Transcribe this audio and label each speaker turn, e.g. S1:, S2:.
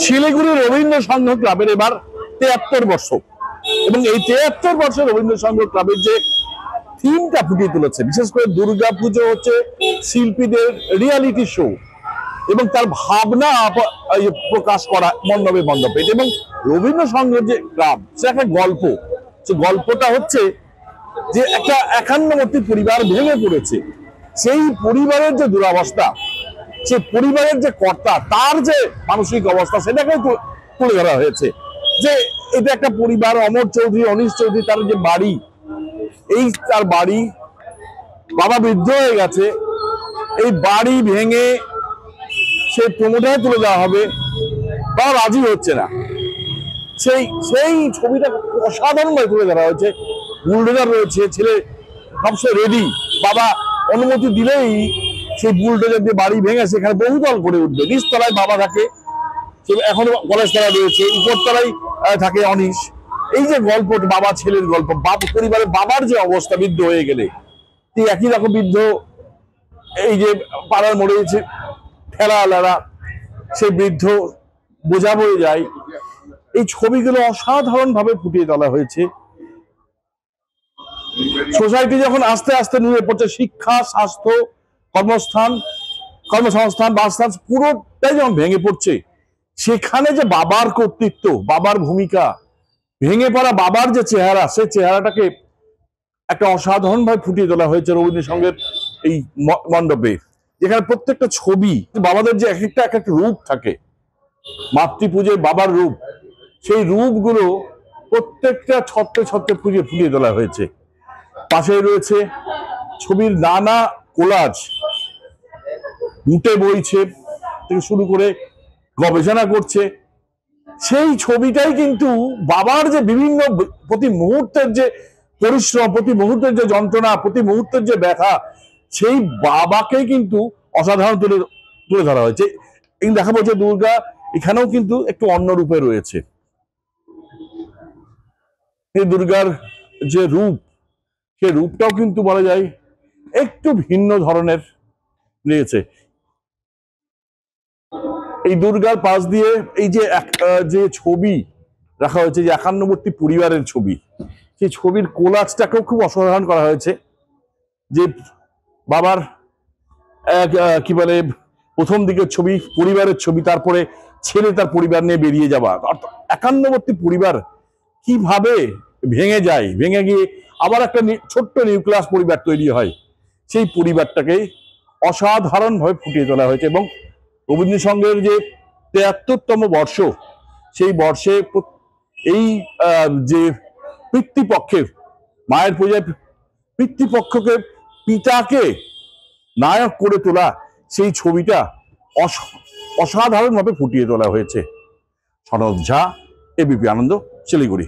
S1: শিলিগুড়ি রবীন্দ্র সংঘ ক্লাবের এবার ৭৩ বর্ষ এবং এই ৭৩ বর্ষের রবীন্দ্র সংঘ ক্লাবের যে থিমটা ফুটিয়ে তুলেছে, বিশেষ করে দুর্গাপুজো হচ্ছে শিল্পীদের রিয়ালিটি শো এবং তার ভাবনা প্রকাশ করা মণ্ডপে মণ্ডপে। এবং রবীন্দ্র সংঘের যে ক্লাব, সে একটা গল্প, সে গল্পটা হচ্ছে যে একটা একান্নবর্তী পরিবার ভেঙে পড়েছে, সেই পরিবারের যে দুরবস্থা, সে পরিবারের যে কর্তা তার যে মানসিক অবস্থা সেটাকে তুলে ধরা হয়েছে। যে এটা একটা পরিবার, অমর চৌধুরী, অনিশ চৌধুরী, তার যে বাড়ি, এই তার বাড়ি, বাবা বৃদ্ধ হয়ে গেছে, এই বাড়ি ভেঙে সে প্রমোটারে তুলে দেওয়া হবে, বাবা রাজি হচ্ছে না। সেই ছবিটা অসাধারণভাবে তুলে ধরা হয়েছে। বুলডোজার রয়েছে, ছেলে সবসময় রেডি, বাবা অনুমতি দিলেই সেই বুলডোজার দিয়ে বাড়ি ভেঙে সেখানে বহুতল করে উঠবে। নিচতলায় বাবা থাকে, এখনো কলেজ তলা রয়েছে, উপরতলায় থাকে অনিশ। এই যে গল্প, বাবা ছেলের গল্প, পরিবারের বাবার যে অবস্থা বৃদ্ধ হয়ে গেলে, ঠিক একই রকম বৃদ্ধ এই যে পাড়ার মোড়ে ঠেলা লাড়া, সে বৃদ্ধ বোঝা বয়ে যায়। এই ছবিগুলো অসাধারণ ভাবে ফুটিয়ে তোলা হয়েছে। সোসাইটি যখন আস্তে আস্তে নুয়ে পড়ছে, শিক্ষা, স্বাস্থ্য, কর্মসংস্থান, বাসস্থান পুরোটাই যখন ভেঙে পড়ছে, সেখানে যে বাবার কর্তৃত্ব, বাবার ভূমিকা, ভেঙে পড়া বাবার যে চেহারা, সেই চেহারাটাকে একটা অসাধারণ ভাবে ফুটিয়ে তোলা হয়েছে রবীন্দ্র সংঘের এই মণ্ডপে। যেখানে প্রত্যেকটা ছবি, বাবাদের যে এক একটা রূপ থাকে, মাতৃপূজায় বাবার রূপ, সেই রূপগুলো প্রত্যেকটা ছত্রে ছত্রে ফুটিয়ে তোলা হয়েছে। পাশেই রয়েছে ছবির নানা কোলাজ, উঠে বইছে থেকে শুরু করে গবেষণা করছে। সেই ছবিটাই কিন্তু বাবার যে বিভিন্ন প্রতি মুহূর্তের যে পরিশ্রম, প্রতি মুহূর্তের যে যন্ত্রণা, প্রতি মুহূর্তের যে ব্যথা, সেই বাবাকেই কিন্তু অসাধারণ তুলে ধরা হয়েছে। এই দেখা বলছে দুর্গা এখানেও কিন্তু একটু অন্য রূপে রয়েছে। এই দুর্গার যে রূপ, সে রূপটাও কিন্তু বলা যায় একটু ভিন্ন ধরনের রয়েছে। এই দুর্গার পাশ দিয়ে এই যে ছবি রাখা হয়েছে, যে একান্নবর্তী পরিবারের ছবি, সেই ছবির কোলাজটাকেও খুব অসাধারণ করা হয়েছে। যে বাবার কি বলে প্রথম দিকের ছবি, পরিবারের ছবি, তারপরে ছেলে তার পরিবার নিয়ে বেরিয়ে যাওয়া, অর্থাৎ একান্নবর্তী পরিবার কিভাবে ভেঙে যায়, ভেঙে গিয়ে আবার একটা ছোট্ট নিউক্লিয়াস পরিবার তৈরি হয়, সেই পরিবারটাকে অসাধারণ ভাবে ফুটিয়ে তোলা হয়েছে। এবং রবীন্দ্র সংঘের যে ৭৩তম বর্ষ, সেই বর্ষে এই যে পিতৃপক্ষে, মায়ের পূজায় পিতৃপক্ষকে, পিতাকে নায়ক করে তোলা, সেই ছবিটা অসাধারণ ভাবে ফুটিয়ে তোলা হয়েছে। সনদ ঝা, এবিপি আনন্দ, শিলিগুড়ি।